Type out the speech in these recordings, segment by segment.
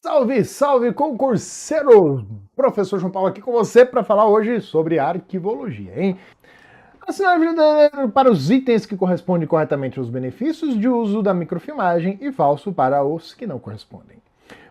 Salve, salve, concurseiro! Professor João Paulo aqui com você para falar hoje sobre arquivologia, hein? Assinar verdadeiro para os itens que correspondem corretamente aos benefícios de uso da microfilmagem e falso para os que não correspondem.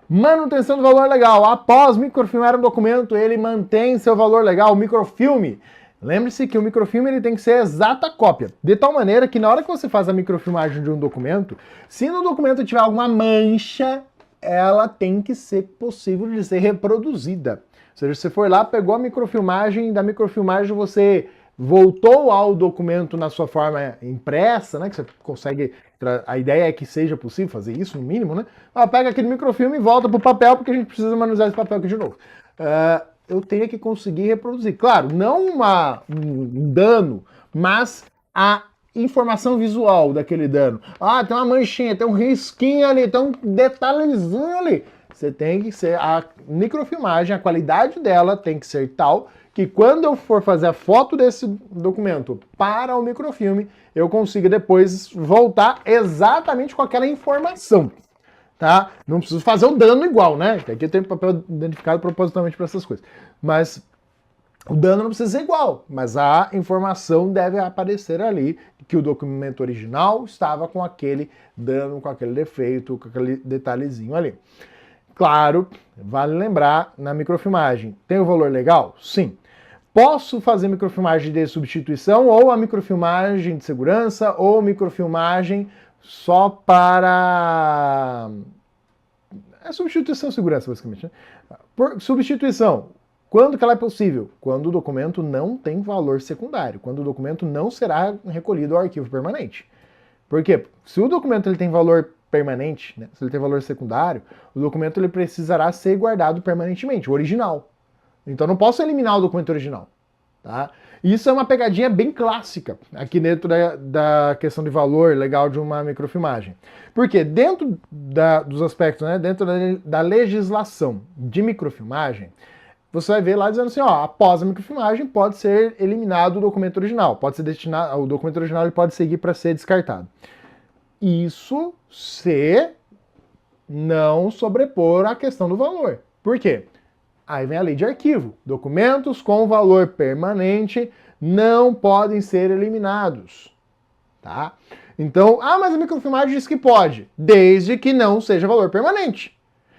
Manutenção do valor legal. Após microfilmar um documento, ele mantém seu valor legal, o microfilme. Lembre-se que o microfilme ele tem que ser exata cópia, de tal maneira que na hora que você faz a microfilmagem de um documento, se no documento tiver alguma mancha, ela tem que ser possível de ser reproduzida. Ou seja, você foi lá, pegou a microfilmagem, da microfilmagem você voltou ao documento na sua forma impressa, né? Que você consegue. A ideia é que seja possível fazer isso, no mínimo, né? Pega aquele microfilme e volta para o papel, porque a gente precisa manusear esse papel aqui de novo. Eu tenho que conseguir reproduzir. Claro, não um dano, mas a informação visual daquele dano. Tem uma manchinha, tem um risquinho ali, tem um detalhezinho ali. Você tem que ser, a microfilmagem, a qualidade dela tem que ser tal que quando eu for fazer a foto desse documento para o microfilme, eu consiga depois voltar exatamente com aquela informação. Tá? Não preciso fazer o dano igual, né? Aqui tem papel identificado propositalmente para essas coisas. Mas o dano não precisa ser igual, mas a informação deve aparecer ali que o documento original estava com aquele dano, com aquele defeito, com aquele detalhezinho ali. Claro, vale lembrar, na microfilmagem, tem o valor legal? Sim. Posso fazer microfilmagem de substituição, ou a microfilmagem de segurança, ou microfilmagem só para... É substituição e segurança, basicamente, né? Por substituição, quando que ela é possível? Quando o documento não tem valor secundário, quando o documento não será recolhido ao arquivo permanente. Por quê? Se o documento ele tem valor permanente, né? Se ele tem valor secundário, o documento ele precisará ser guardado permanentemente, o original. Então não posso eliminar o documento original. Tá? Isso é uma pegadinha bem clássica aqui dentro da questão de valor legal de uma microfilmagem. Porque dentro dos aspectos, né, dentro da legislação de microfilmagem, você vai ver lá dizendo assim, após a microfilmagem pode ser eliminado o documento original, pode ser destinado, o documento original ele pode seguir para ser descartado. Isso se não sobrepor a questão do valor. Por quê? Aí vem a lei de arquivo. Documentos com valor permanente não podem ser eliminados. Tá? Então, mas a microfilmagem diz que pode, desde que não seja valor permanente.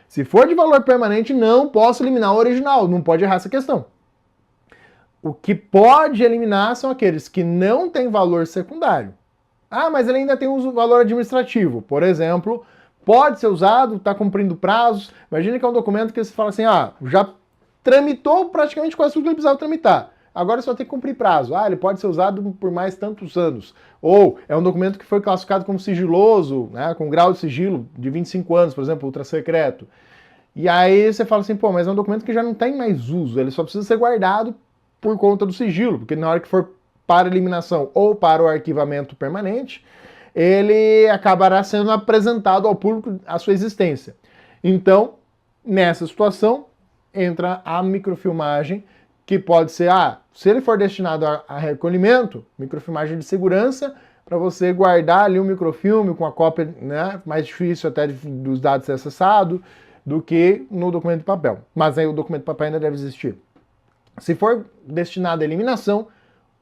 Se for de valor permanente, não posso eliminar o original, não pode errar essa questão. O que pode eliminar são aqueles que não têm valor secundário. Mas ele ainda tem um valor administrativo. Por exemplo, pode ser usado, está cumprindo prazos. Imagina que é um documento que você fala assim, já tramitou praticamente quase tudo que ele precisava tramitar. Agora só tem que cumprir prazo. Ele pode ser usado por mais tantos anos. Ou é um documento que foi classificado como sigiloso, né, com grau de sigilo de 25 anos, por exemplo, ultra secreto. E aí você fala assim, mas é um documento que já não tem mais uso, ele só precisa ser guardado por conta do sigilo, porque na hora que for para eliminação ou para o arquivamento permanente, ele acabará sendo apresentado ao público a sua existência. Então, nessa situação, entra a microfilmagem, que pode ser, se ele for destinado a recolhimento, microfilmagem de segurança, para você guardar ali um microfilme com a cópia, né, mais difícil até dos dados ser acessado, do que no documento de papel. Mas aí o documento de papel ainda deve existir. Se for destinado à eliminação,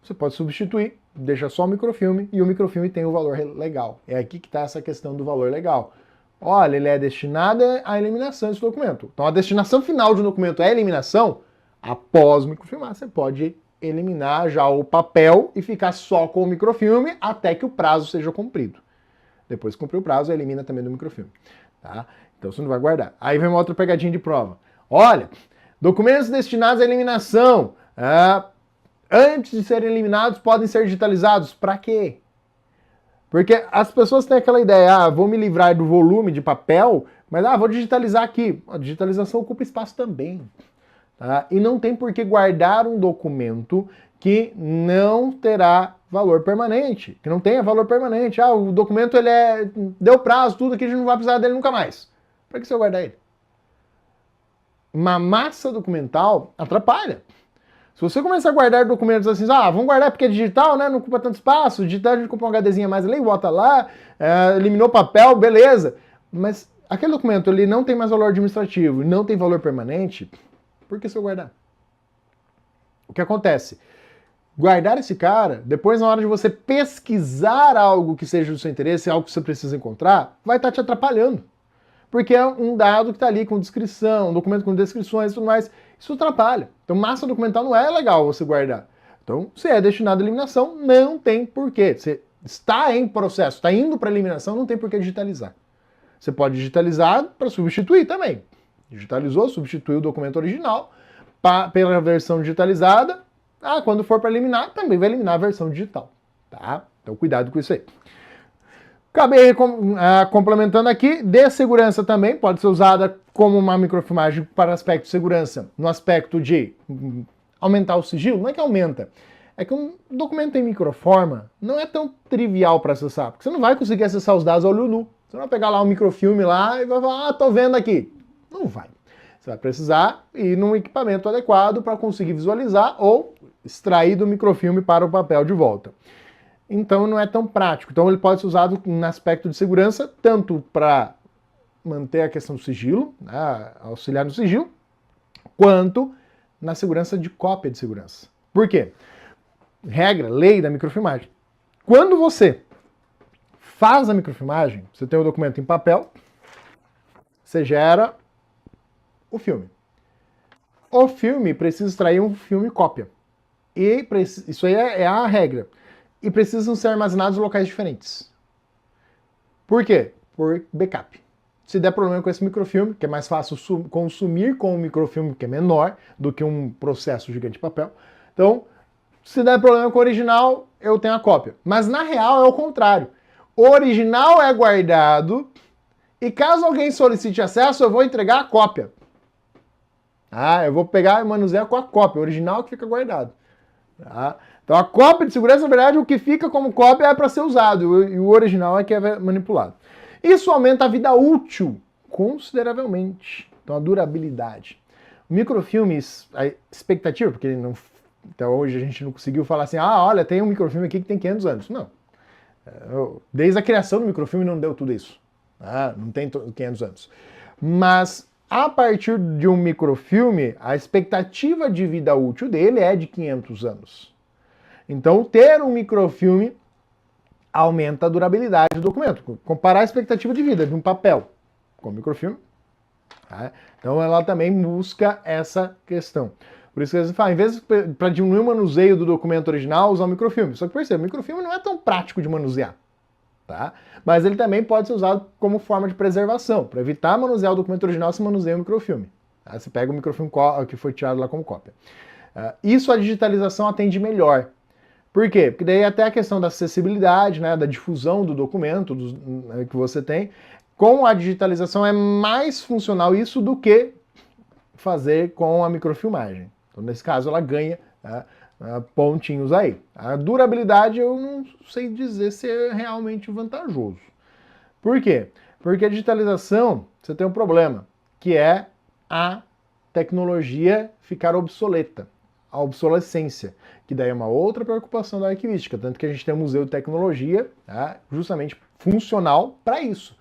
você pode substituir, deixa só o microfilme, e o microfilme tem o valor legal. É aqui que está essa questão do valor legal. Olha, ele é destinado à eliminação desse documento. Então a destinação final de um documento é a eliminação, após microfilmar, você pode eliminar já o papel e ficar só com o microfilme até que o prazo seja cumprido. Depois que cumprir o prazo, elimina também do microfilme. Tá? Então você não vai guardar. Aí vem uma outra pegadinha de prova. Olha, documentos destinados à eliminação, antes de serem eliminados, podem ser digitalizados. Para quê? Porque as pessoas têm aquela ideia, vou me livrar do volume de papel, mas vou digitalizar aqui. A digitalização ocupa espaço também. Tá? E não tem por que guardar um documento que não terá valor permanente, que não tenha valor permanente. O documento deu prazo, tudo aqui, a gente não vai precisar dele nunca mais. Para que você vai guardar ele? Uma massa documental atrapalha. Se você começar a guardar documentos assim, vamos guardar porque é digital, né? Não ocupa tanto espaço, digital a gente compra um HDzinho a mais ali, bota lá, eliminou papel, beleza. Mas aquele documento ele não tem mais valor administrativo, não tem valor permanente, por que se eu guardar? O que acontece? Guardar esse cara, depois na hora de você pesquisar algo que seja do seu interesse, algo que você precisa encontrar, vai estar te atrapalhando. Porque é um dado que está ali com descrição, um documento com descrições e tudo mais, isso atrapalha. Então massa documental não é legal você guardar. Então, se é destinado à eliminação, não tem porquê. Você está em processo, está indo para eliminação, não tem porquê digitalizar. Você pode digitalizar para substituir também. Digitalizou, substituiu o documento original pela versão digitalizada. Quando for para eliminar, também vai eliminar a versão digital. Tá? Então cuidado com isso aí. Acabei complementando aqui, de segurança também, pode ser usada como uma microfilmagem para aspecto de segurança, no aspecto de aumentar o sigilo. Não é que aumenta, é que um documento em microforma não é tão trivial para acessar, porque você não vai conseguir acessar os dados a olho nu. Você não vai pegar lá um microfilme lá e vai falar, tô vendo aqui. Não vai. Você vai precisar ir num equipamento adequado para conseguir visualizar ou extrair do microfilme para o papel de volta. Então não é tão prático. Então ele pode ser usado no aspecto de segurança, tanto para manter a questão do sigilo, né, auxiliar no sigilo, quanto na segurança de cópia de segurança. Por quê? Regra, lei da microfilmagem. Quando você faz a microfilmagem, você tem o documento em papel, você gera o filme. O filme precisa extrair um filme cópia. E isso aí é a regra. E precisam ser armazenados em locais diferentes. Por quê? Por backup. Se der problema com esse microfilme, que é mais fácil consumir com um microfilme que é menor do que um processo gigante de papel. Então, se der problema com o original, eu tenho a cópia. Mas na real é o contrário. O original é guardado e caso alguém solicite acesso, eu vou entregar a cópia. Eu vou pegar e manusear com a cópia. O original que fica guardado. Tá? Então a cópia de segurança, na verdade, o que fica como cópia é para ser usado, e o original é que é manipulado. Isso aumenta a vida útil consideravelmente, então a durabilidade. Microfilmes, a expectativa, porque não, até hoje a gente não conseguiu falar assim, olha, tem um microfilme aqui que tem 500 anos. Não. Desde a criação do microfilme não deu tudo isso. Não tem 500 anos. Mas a partir de um microfilme, a expectativa de vida útil dele é de 500 anos. Então, ter um microfilme aumenta a durabilidade do documento. Comparar a expectativa de vida de um papel com microfilme. Então, ela também busca essa questão. Por isso que eles falam, em vez para diminuir o manuseio do documento original, usar o microfilme. Só que perceba, o microfilme não é tão prático de manusear. Tá? Mas ele também pode ser usado como forma de preservação. Para evitar manusear o documento original, você manuseia o microfilme. Tá? Você pega o microfilme que foi tirado lá como cópia. Isso a digitalização atende melhor. Por quê? Porque daí até a questão da acessibilidade, né, da difusão do documento que você tem, com a digitalização é mais funcional isso do que fazer com a microfilmagem. Então, nesse caso, ela ganha pontinhos aí. A durabilidade eu não sei dizer se é realmente vantajoso. Por quê? Porque a digitalização, você tem um problema, que é a tecnologia ficar obsoleta, a obsolescência, que daí é uma outra preocupação da arquivística, tanto que a gente tem um museu de tecnologia, justamente funcional para isso.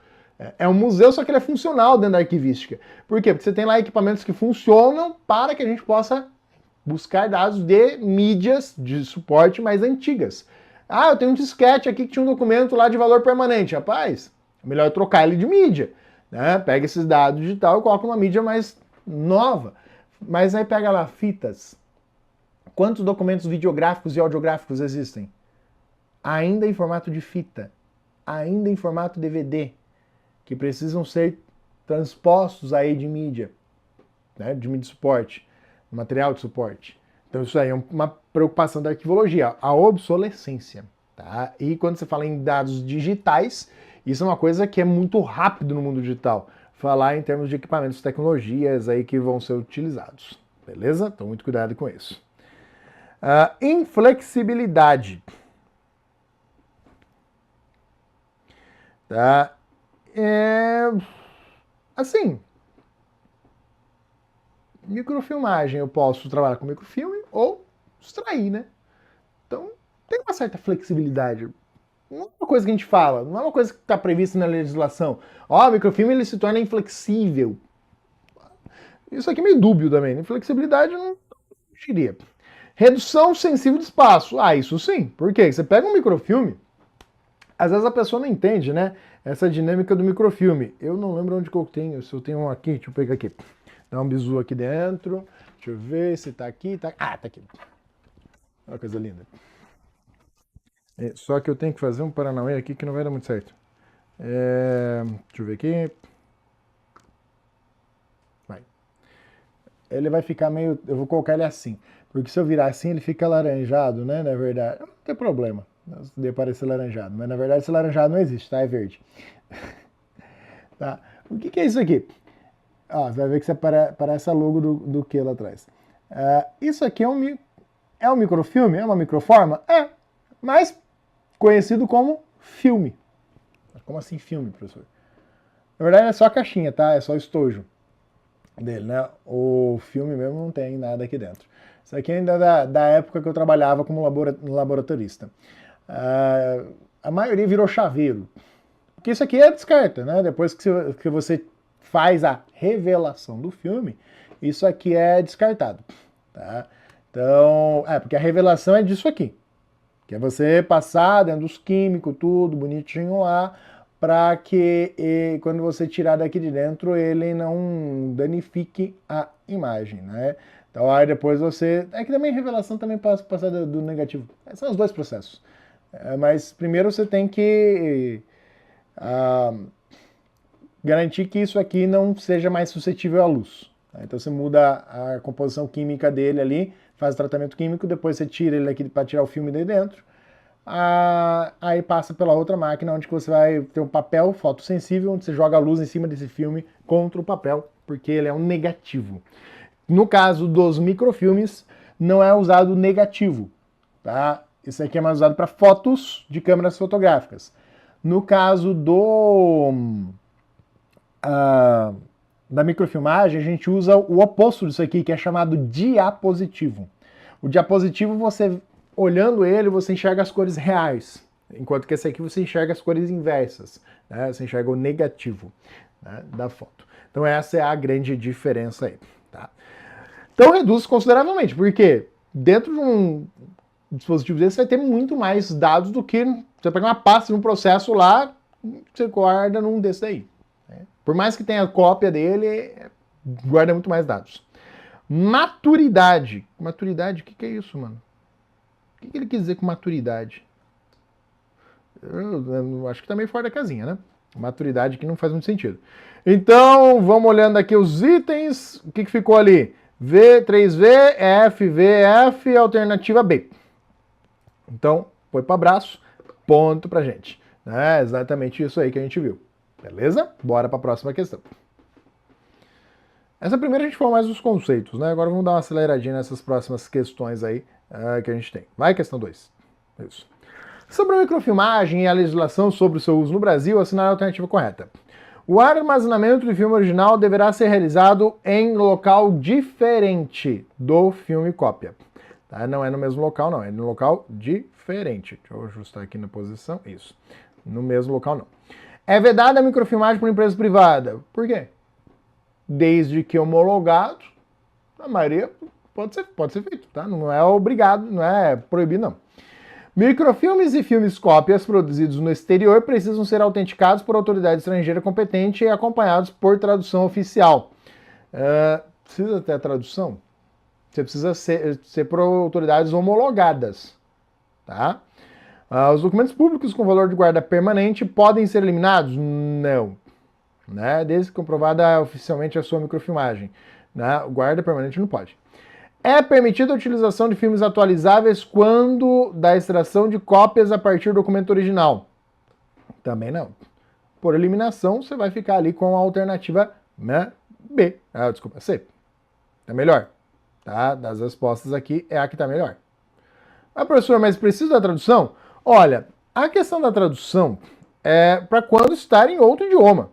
É um museu, só que ele é funcional dentro da arquivística. Por quê? Porque você tem lá equipamentos que funcionam para que a gente possa buscar dados de mídias de suporte mais antigas. Eu tenho um disquete aqui que tinha um documento lá de valor permanente. Rapaz, é melhor eu trocar ele de mídia. Né? Pega esses dados digital e coloca uma mídia mais nova. Mas aí pega lá fitas. Quantos documentos videográficos e audiográficos existem? Ainda em formato de fita. Ainda em formato DVD. Que precisam ser transpostos aí de mídia. Né? De mídia de suporte. Material de suporte. Então isso aí é uma preocupação da arquivologia, a obsolescência. Tá? E quando você fala em dados digitais, isso é uma coisa que é muito rápido no mundo digital. Falar em termos de equipamentos, tecnologias aí que vão ser utilizados. Beleza? Então muito cuidado com isso. Inflexibilidade. Tá? Assim, microfilmagem, eu posso trabalhar com microfilme ou extrair, né? Então, tem uma certa flexibilidade. não é uma coisa que a gente fala, não é uma coisa que está prevista na legislação. Ó, o microfilme ele se torna inflexível. Isso aqui é meio dúbio também. Inflexibilidade não diria. Redução sensível de espaço. Ah, isso sim. Por quê? Você pega um microfilme, às vezes a pessoa não entende, né? Essa dinâmica do microfilme. Eu não lembro onde que eu tenho. Se eu tenho um aqui, deixa eu pegar aqui. Dá um bizu aqui dentro. Deixa eu ver se tá aqui. Tá... Ah, tá aqui. Olha que coisa linda. Só que eu tenho que fazer um paranauê aqui que não vai dar muito certo. Deixa eu ver aqui. Vai. Ele vai ficar meio... Eu vou colocar ele assim. Porque se eu virar assim, ele fica laranjado, né? Na verdade. Não tem problema. De parecer laranjado. Mas na verdade esse laranjado não existe, tá? É verde. Tá? O que é isso aqui? Ó, você vai ver que você parece a logo do que lá atrás. Isso aqui é um microfilme? É uma microforma? É. Mas conhecido como filme. Como assim filme, professor? Na verdade é só a caixinha, tá? É só o estojo dele, né? O filme mesmo não tem nada aqui dentro. Isso aqui ainda é da época que eu trabalhava como laboratorista. A maioria virou chaveiro. Porque isso aqui é descarta, né? Depois que você faz a revelação do filme, isso aqui é descartado. Tá? Então, porque a revelação é disso aqui. Que é você passar dentro dos químicos, tudo bonitinho lá, para que quando você tirar daqui de dentro, ele não danifique a imagem, né? Então aí depois você... É que também revelação também passa do negativo. São os dois processos. Mas primeiro você tem que garantir que isso aqui não seja mais suscetível à luz. Então você muda a composição química dele ali, faz o tratamento químico, depois você tira ele aqui para tirar o filme de dentro. Aí passa pela outra máquina, onde você vai ter um papel fotossensível, onde você joga a luz em cima desse filme contra o papel, porque ele é um negativo. No caso dos microfilmes, não é usado negativo, tá? Isso aqui é mais usado para fotos de câmeras fotográficas. No caso da microfilmagem, a gente usa o oposto disso aqui, que é chamado diapositivo. O diapositivo, você olhando ele, você enxerga as cores reais, enquanto que esse aqui você enxerga as cores inversas, né? Você enxerga o negativo, né, da foto. Então essa é a grande diferença aí. Tá? Então reduz consideravelmente, porque dentro de um dispositivo desse você vai ter muito mais dados do que você pegar uma pasta de um processo lá, você guarda num desse daí. Né? Por mais que tenha cópia dele, guarda muito mais dados. Maturidade. Maturidade, o que é isso, mano? O que ele quis dizer com maturidade? Eu acho que tá meio fora da casinha, né? Maturidade que não faz muito sentido. Então, vamos olhando aqui os itens. O que ficou ali? V, 3V, F, V, F, alternativa B. Então, foi para braço, ponto pra gente. É exatamente isso aí que a gente viu. Beleza? Bora para a próxima questão. Essa primeira a gente falou mais dos conceitos, né? Agora vamos dar uma aceleradinha nessas próximas questões aí que a gente tem. Vai, questão 2. Isso. Sobre a microfilmagem e a legislação sobre o seu uso no Brasil, assinar a alternativa correta. O armazenamento do filme original deverá ser realizado em local diferente do filme cópia. Tá? Não é no mesmo local, não. É no local diferente. Deixa eu ajustar aqui na posição. Isso. No mesmo local, não. É vedada a microfilmagem por empresa privada. Por quê? Desde que homologado, a maioria pode ser feito, tá? Não é obrigado, não é proibido, não. Microfilmes e filmes cópias produzidos no exterior precisam ser autenticados por autoridade estrangeira competente e acompanhados por tradução oficial. Precisa ter a tradução? Você precisa ser por autoridades homologadas, tá? Os documentos públicos com valor de guarda permanente podem ser eliminados? Não. Né? Desde que comprovada oficialmente a sua microfilmagem. Né? O guarda permanente não pode. É permitida a utilização de filmes atualizáveis quando da extração de cópias a partir do documento original? Também não. Por eliminação, você vai ficar ali com a alternativa, né, B. Desculpa, C. É melhor. Tá? Das respostas aqui é a que está melhor. Professor, mas precisa da tradução? Olha, a questão da tradução é para quando estar em outro idioma.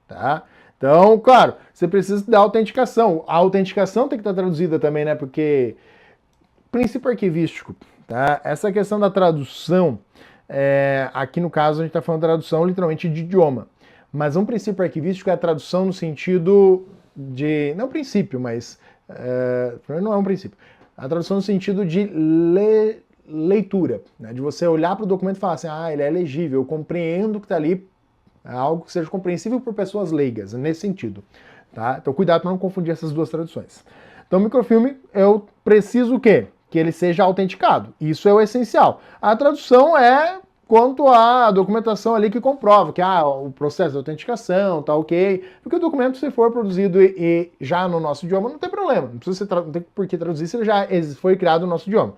Tá? Então, claro, você precisa da autenticação. A autenticação tem que estar traduzida também, né? Porque princípio arquivístico, tá? Essa questão da tradução, Aqui no caso a gente está falando de tradução literalmente de idioma. Mas um princípio arquivístico é a tradução no sentido de... Não princípio, mas... não é um princípio. A tradução no sentido de leitura, né? De você olhar para o documento e falar assim, ele é legível, eu compreendo o que está ali, é algo que seja compreensível por pessoas leigas, nesse sentido. Tá? Então cuidado para não confundir essas duas traduções. Então microfilme, eu preciso o quê? Que ele seja autenticado. Isso é o essencial. A tradução é quanto à documentação ali que comprova que o processo de autenticação tá ok, porque o documento, se for produzido e já no nosso idioma, não tem problema, não precisa não tem por que traduzir se ele já foi criado no nosso idioma.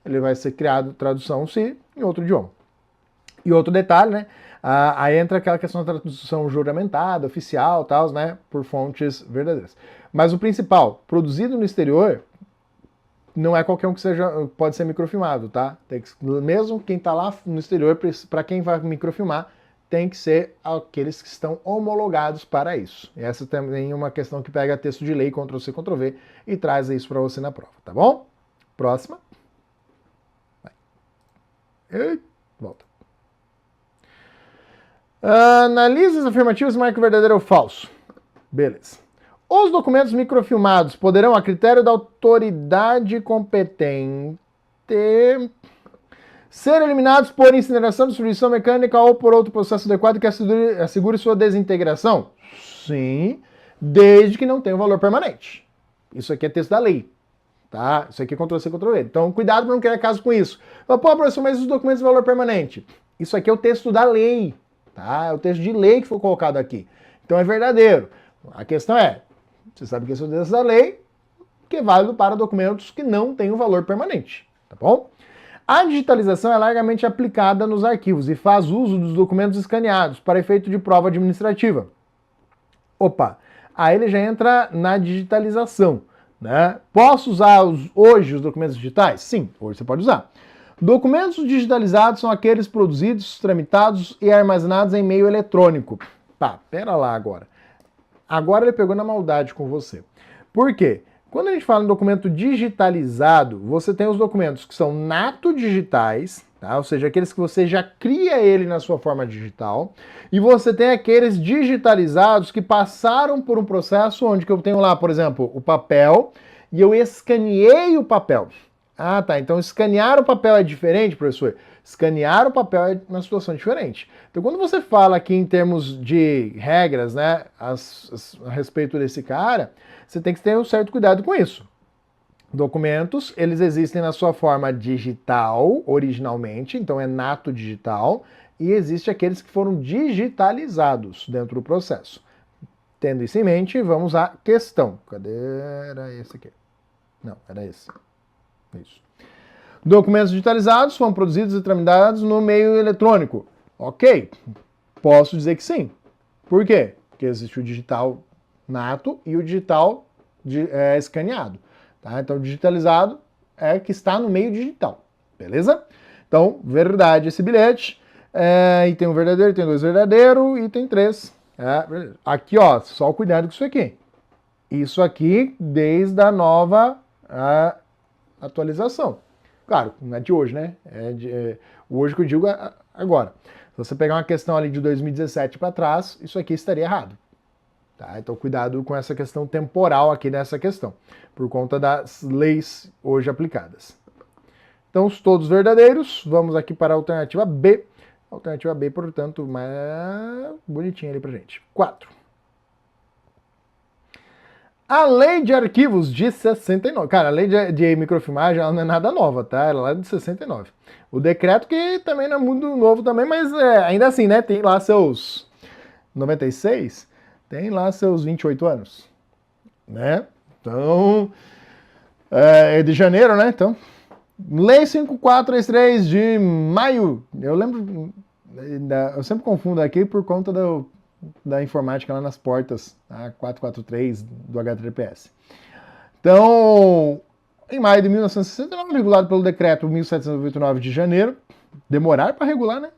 Ele vai ser criado tradução se em outro idioma. E outro detalhe, né? Aí entra aquela questão da tradução juramentada, oficial, tal, né? Por fontes verdadeiras. Mas o principal, produzido no exterior, não é qualquer um que pode ser microfilmado, tá? Mesmo quem está lá no exterior, para quem vai microfilmar, tem que ser aqueles que estão homologados para isso. E essa também é uma questão que pega texto de lei, Ctrl+C, Ctrl+V, e traz isso para você na prova, tá bom? Próxima. Vai. E volta. Analise as afirmativas e marque verdadeiro ou falso. Beleza. Os documentos microfilmados poderão, a critério da autoridade competente, ser eliminados por incineração, destruição mecânica ou por outro processo adequado que assegure sua desintegração? Sim, desde que não tenha um valor permanente. Isso aqui é texto da lei. Tá? Isso aqui é Ctrl+C, Ctrl+V. Então, cuidado para não criar caso com isso. Pô, professor, mas os documentos de valor permanente? Isso aqui é o texto da lei. Tá? É o texto de lei que foi colocado aqui. Então, é verdadeiro. A questão é, você sabe que esse é o texto da lei, que é válido para documentos que não têm um valor permanente, tá bom? A digitalização é largamente aplicada nos arquivos e faz uso dos documentos escaneados para efeito de prova administrativa. Aí ele já entra na digitalização, né? Posso usar hoje os documentos digitais? Sim, hoje você pode usar. Documentos digitalizados são aqueles produzidos, tramitados e armazenados em meio eletrônico. Tá, pera lá agora. Agora ele pegou na maldade com você. Por quê? Quando a gente fala em documento digitalizado, você tem os documentos que são nato digitais, tá? Ou seja, aqueles que você já cria ele na sua forma digital, e você tem aqueles digitalizados que passaram por um processo onde que eu tenho lá, por exemplo, o papel, e eu escaneei o papel. Tá. Então escanear o papel é diferente, professor? Escanear o papel é uma situação diferente. Então, quando você fala aqui em termos de regras, né, a respeito desse cara, você tem que ter um certo cuidado com isso. Documentos, eles existem na sua forma digital, originalmente, então é nato digital, e existe aqueles que foram digitalizados dentro do processo. Tendo isso em mente, vamos à questão. Cadê? Era esse aqui. Não, era esse. Isso. Documentos digitalizados foram produzidos e tramitados no meio eletrônico. Ok, posso dizer que sim. Por quê? Porque existe o digital nato e o digital escaneado. Tá? Então, digitalizado é que está no meio digital. Beleza? Então, verdade esse bilhete. E tem um verdadeiro, tem dois verdadeiros e tem três. Aqui, ó, só cuidado com isso aqui. Isso aqui desde a nova atualização. Claro, não é de hoje, né? Hoje que eu digo agora. Se você pegar uma questão ali de 2017 para trás, isso aqui estaria errado. Tá? Então cuidado com essa questão temporal aqui nessa questão, por conta das leis hoje aplicadas. Então, todos verdadeiros. Vamos aqui para a alternativa B. Alternativa B, portanto, mais bonitinha ali pra gente. 4. A lei de arquivos de 69. Cara, a lei de microfilmagem ela não é nada nova, tá? Ela é de 69. O decreto que também não é muito novo também, mas ainda assim, né? Tem lá seus 96, tem lá seus 28 anos, né? Então, é de janeiro, né? Então, Lei 5433 de maio. Eu lembro, eu sempre confundo aqui por conta da informática lá nas portas, a 443 do HTTPS. Então, em maio de 1969, regulado pelo decreto 1799 de janeiro, demorar para regular, né?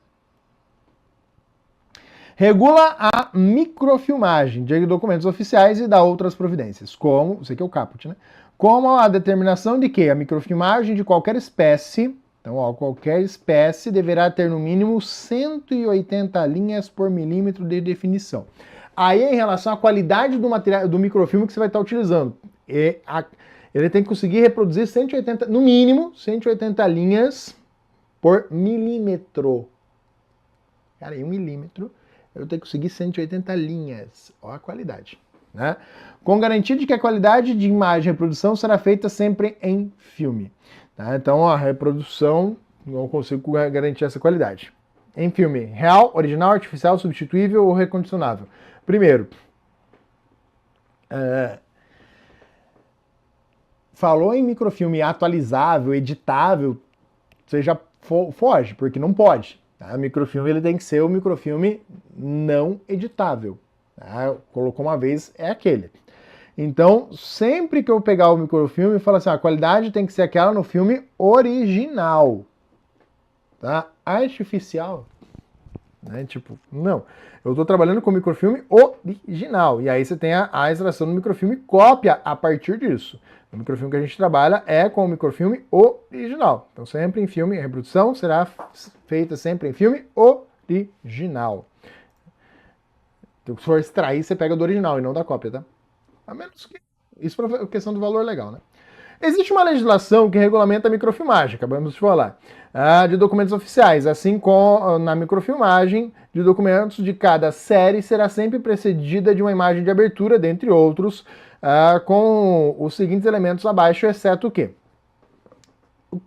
Regula a microfilmagem de documentos oficiais e dá outras providências, como, isso aqui é o caput, né? Como a determinação de que a microfilmagem de qualquer espécie, Então, ó, qualquer espécie deverá ter no mínimo 180 linhas por milímetro de definição. Aí, em relação à qualidade do material, do microfilme que você vai estar utilizando, ele tem que conseguir reproduzir 180, no mínimo, 180 linhas por milímetro. Cara, em 1 milímetro, eu tenho que conseguir 180 linhas. Olha a qualidade, né? Com garantia de que a qualidade de imagem e reprodução será feita sempre em filme. Tá? Então, a reprodução, não consigo garantir essa qualidade. Em filme, real, original, artificial, substituível ou recondicionável. Primeiro, falou em microfilme atualizável, editável, você já foge, porque não pode. Tá? O microfilme ele tem que ser o microfilme não editável. Tá? Colocou uma vez, é aquele. Então, sempre que eu pegar o microfilme, eu falo assim, a qualidade tem que ser aquela no filme original. Tá? Artificial, né? Tipo, não. Eu estou trabalhando com o microfilme original. E aí você tem a extração do microfilme cópia a partir disso. O microfilme que a gente trabalha é com o microfilme original. Então, sempre em filme, a reprodução será feita sempre em filme original. Então, se for extrair, você pega do original e não da cópia, tá? A menos que... Isso por questão do valor legal, né? Existe uma legislação que regulamenta a microfilmagem, acabamos de falar, de documentos oficiais, assim como na microfilmagem de documentos de cada série será sempre precedida de uma imagem de abertura, dentre outros, com os seguintes elementos abaixo, exceto o quê?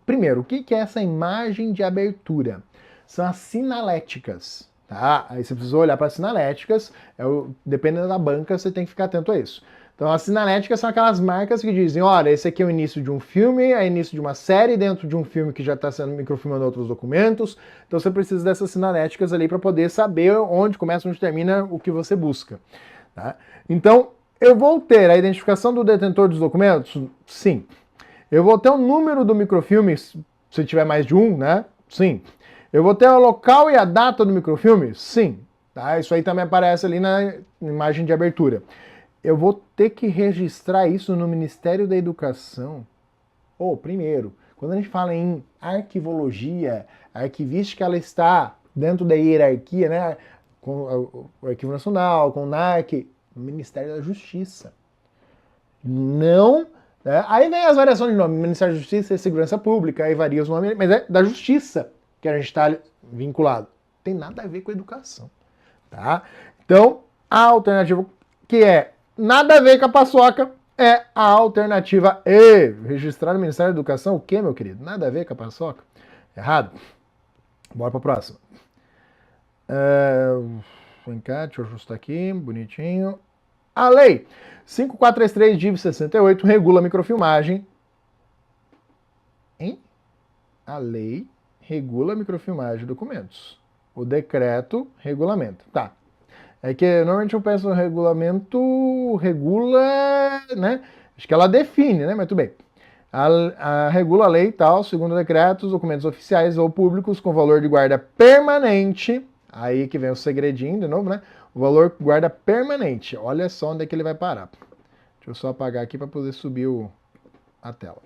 Primeiro, o que é essa imagem de abertura? São as sinaléticas. Tá? Aí você precisa olhar para as sinaléticas, dependendo da banca, você tem que ficar atento a isso. Então, as sinaléticas são aquelas marcas que dizem, olha, esse aqui é o início de um filme, é o início de uma série dentro de um filme que já está sendo microfilmando outros documentos. Então, você precisa dessas sinaléticas ali para poder saber onde começa, onde termina o que você busca. Tá? Então, eu vou ter a identificação do detentor dos documentos? Sim. Eu vou ter o número do microfilme, se tiver mais de um, né? Sim. Eu vou ter o local e a data do microfilme? Sim. Tá? Isso aí também aparece ali na imagem de abertura. Eu vou ter que registrar isso no Ministério da Educação. Primeiro, quando a gente fala em arquivologia, a arquivística ela está dentro da hierarquia, né? Com o Arquivo Nacional, com o NARC, no Ministério da Justiça. Não... Aí vem as variações de nome, Ministério da Justiça e Segurança Pública, aí varia os nomes, mas é da Justiça que a gente está vinculado. Tem nada a ver com a educação. Tá? Então, a alternativa que é nada a ver com a paçoca é a alternativa E. Registrar no Ministério da Educação, o que, meu querido? Nada a ver com a paçoca? Errado. Bora para a próxima. Vem cá, deixa eu ajustar aqui, bonitinho. A lei 5433 de 68 regula a microfilmagem. Hein? A lei regula a microfilmagem de documentos. O decreto regulamenta. Tá. É que normalmente eu penso no regulamento, regula, né? Acho que ela define, né? Mas tudo bem. Regula a lei e tal, segundo o decreto, os documentos oficiais ou públicos com valor de guarda permanente. Aí que vem o segredinho de novo, né? O valor guarda permanente. Olha só onde é que ele vai parar. Deixa eu só apagar aqui para poder subir a tela.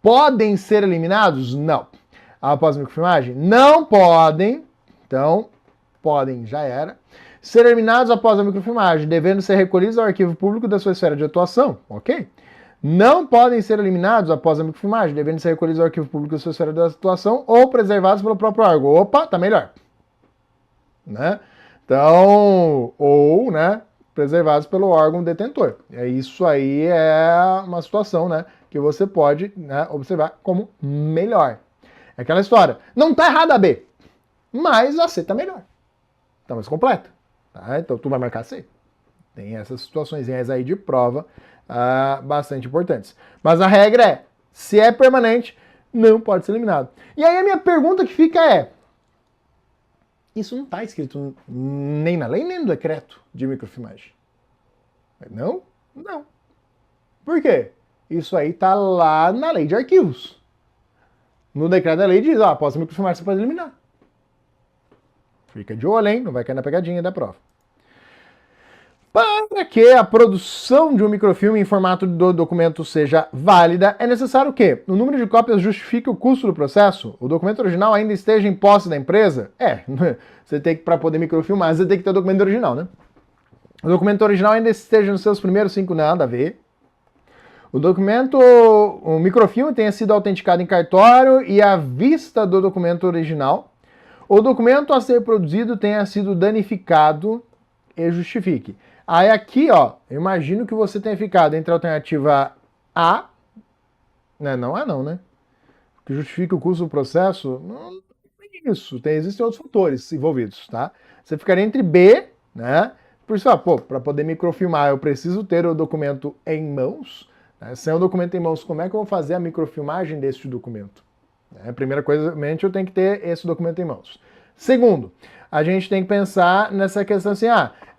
Podem ser eliminados? Não. Após a microfilmagem? Não podem. Então, podem, já era. Ser eliminados após a microfilmagem, devendo ser recolhidos ao arquivo público da sua esfera de atuação. Ok? Não podem ser eliminados após a microfilmagem, devendo ser recolhidos ao arquivo público da sua esfera de atuação ou preservados pelo próprio órgão. Opa, tá melhor. Né? Então, ou, né, preservados pelo órgão detentor. Isso aí é uma situação, né, que você pode, né, observar como melhor. É aquela história. Não tá errado a B, mas a C tá melhor. Tá mais completa. Tá? Então tu vai marcar C. Tem essas situações aí de prova bastante importantes. Mas a regra é, se é permanente, não pode ser eliminado. E aí a minha pergunta que fica é, isso não está escrito nem na lei, nem no decreto de microfilmagem. Não? Não. Por quê? Isso aí está lá na lei de arquivos. No decreto da lei diz, após a microfilmagem você pode eliminar. Fica de olho, hein? Não vai cair na pegadinha da prova. Para que a produção de um microfilme em formato do documento seja válida, é necessário que o número de cópias justifique o custo do processo, o documento original ainda esteja em posse da empresa. Você tem que, para poder microfilmar, você tem que ter o documento original, né? O documento original ainda esteja nos seus primeiros 5 nada a ver. O microfilme tenha sido autenticado em cartório e à vista do documento original. O documento a ser produzido tenha sido danificado e justifique. Aí aqui, ó, eu imagino que você tenha ficado entre a alternativa A, não é não, né? Que justifique o custo do processo, não é isso, existem outros fatores envolvidos, tá? Você ficaria entre B, né? Por isso, para poder microfilmar, eu preciso ter o documento em mãos, né? Sem o documento em mãos, como é que eu vou fazer a microfilmagem deste documento? Primeira coisa, eu tenho que ter esse documento em mãos. Segundo, a gente tem que pensar nessa questão assim,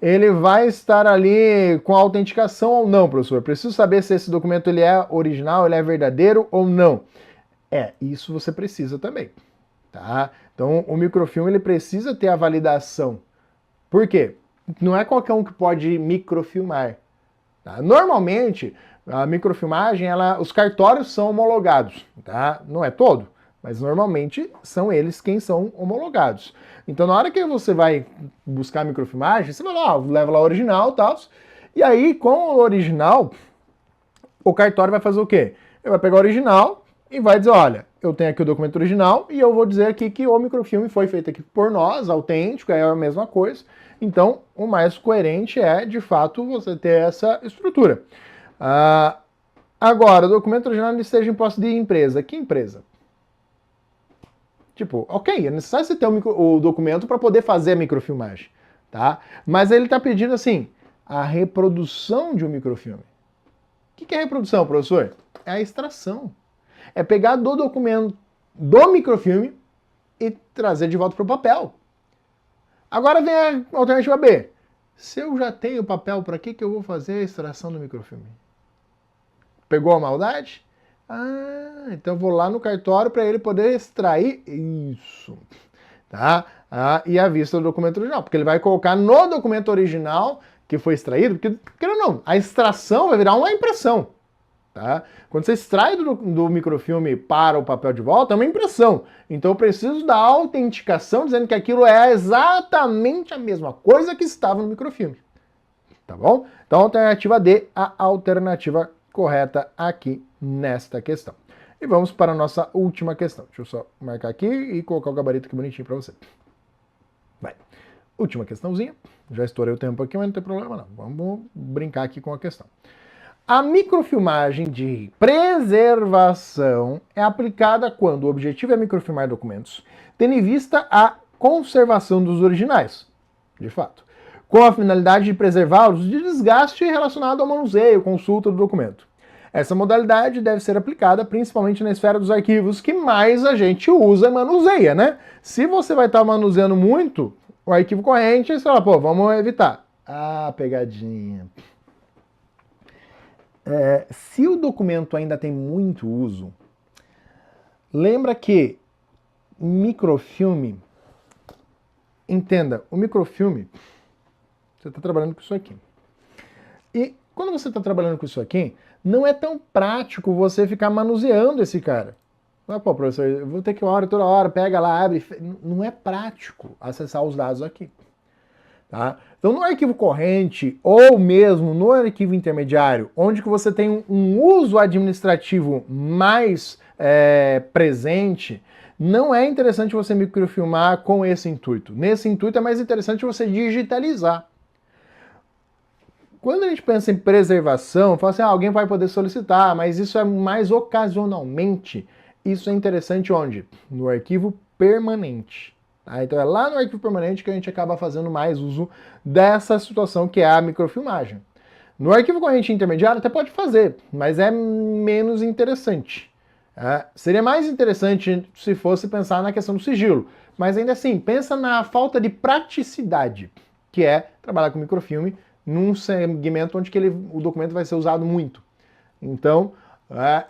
ele vai estar ali com a autenticação ou não, professor? Preciso saber se esse documento ele é original, ele é verdadeiro ou não. Isso você precisa também, tá? Então, o microfilme ele precisa ter a validação. Por quê? Não é qualquer um que pode microfilmar. Tá? Normalmente, a microfilmagem, os cartórios são homologados, tá? Não é todo, mas normalmente são eles quem são homologados. Então, na hora que você vai buscar a microfilmagem, você vai lá, leva lá o original e tal, e aí, com o original, o cartório vai fazer o quê? Ele vai pegar o original e vai dizer, olha, eu tenho aqui o documento original e eu vou dizer aqui que o microfilme foi feito aqui por nós, autêntico, é a mesma coisa. Então, o mais coerente é, de fato, você ter essa estrutura. Agora, o documento original esteja em posse de empresa. Que empresa? Tipo, ok, é necessário você ter o documento para poder fazer a microfilmagem, tá? Mas ele está pedindo, assim, a reprodução de um microfilme. O que é reprodução, professor? É a extração. É pegar do documento do microfilme e trazer de volta para o papel. Agora vem a alternativa B. Se eu já tenho papel, para que eu vou fazer a extração do microfilme? Pegou a maldade? Então eu vou lá no cartório para ele poder extrair isso. Tá? E à vista do documento original, porque ele vai colocar no documento original que foi extraído, porque, não, a extração vai virar uma impressão. Tá? Quando você extrai do microfilme para o papel de volta, é uma impressão. Então eu preciso da autenticação dizendo que aquilo é exatamente a mesma coisa que estava no microfilme. Tá bom? Então, alternativa D, a alternativa correta aqui nesta questão. E vamos para a nossa última questão. Deixa eu só marcar aqui e colocar o gabarito aqui bonitinho para você. Vai. Última questãozinha. Já estourei o tempo aqui, mas não tem problema não. Vamos brincar aqui com a questão. A microfilmagem de preservação é aplicada quando o objetivo é microfilmar documentos, tendo em vista a conservação dos originais, de fato, com a finalidade de preservá-los de desgaste relacionado ao manuseio, consulta do documento. Essa modalidade deve ser aplicada principalmente na esfera dos arquivos que mais a gente usa e manuseia, né? Se você vai estar manuseando muito o arquivo corrente, você fala, vamos evitar. Pegadinha. Se o documento ainda tem muito uso, lembra que microfilme, entenda, o microfilme, você está trabalhando com isso aqui. E quando você está trabalhando com isso aqui, não é tão prático você ficar manuseando esse cara. Professor, eu vou ter que toda hora, pega lá, abre. Não é prático acessar os dados aqui. Tá? Então, no arquivo corrente ou mesmo no arquivo intermediário, onde que você tem um uso administrativo mais presente, não é interessante você microfilmar com esse intuito. Nesse intuito é mais interessante você digitalizar. Quando a gente pensa em preservação, fala assim, alguém vai poder solicitar, mas isso é mais ocasionalmente. Isso é interessante onde? No arquivo permanente. Então é lá no arquivo permanente que a gente acaba fazendo mais uso dessa situação que é a microfilmagem. No arquivo corrente intermediário até pode fazer, mas é menos interessante. Seria mais interessante se fosse pensar na questão do sigilo, mas ainda assim, pensa na falta de praticidade, que é trabalhar com microfilme num segmento onde o documento vai ser usado muito. Então,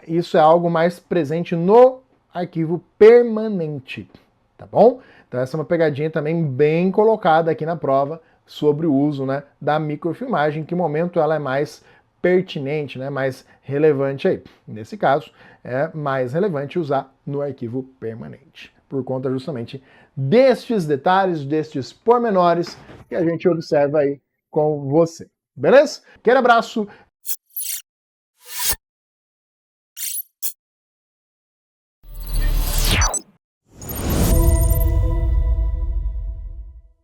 isso é algo mais presente no arquivo permanente, tá bom? Então essa é uma pegadinha também bem colocada aqui na prova, sobre o uso, né, da microfilmagem, em que momento ela é mais pertinente, né, mais relevante aí. Nesse caso, é mais relevante usar no arquivo permanente, por conta justamente destes detalhes, destes pormenores que a gente observa aí com você. Beleza? Aquele abraço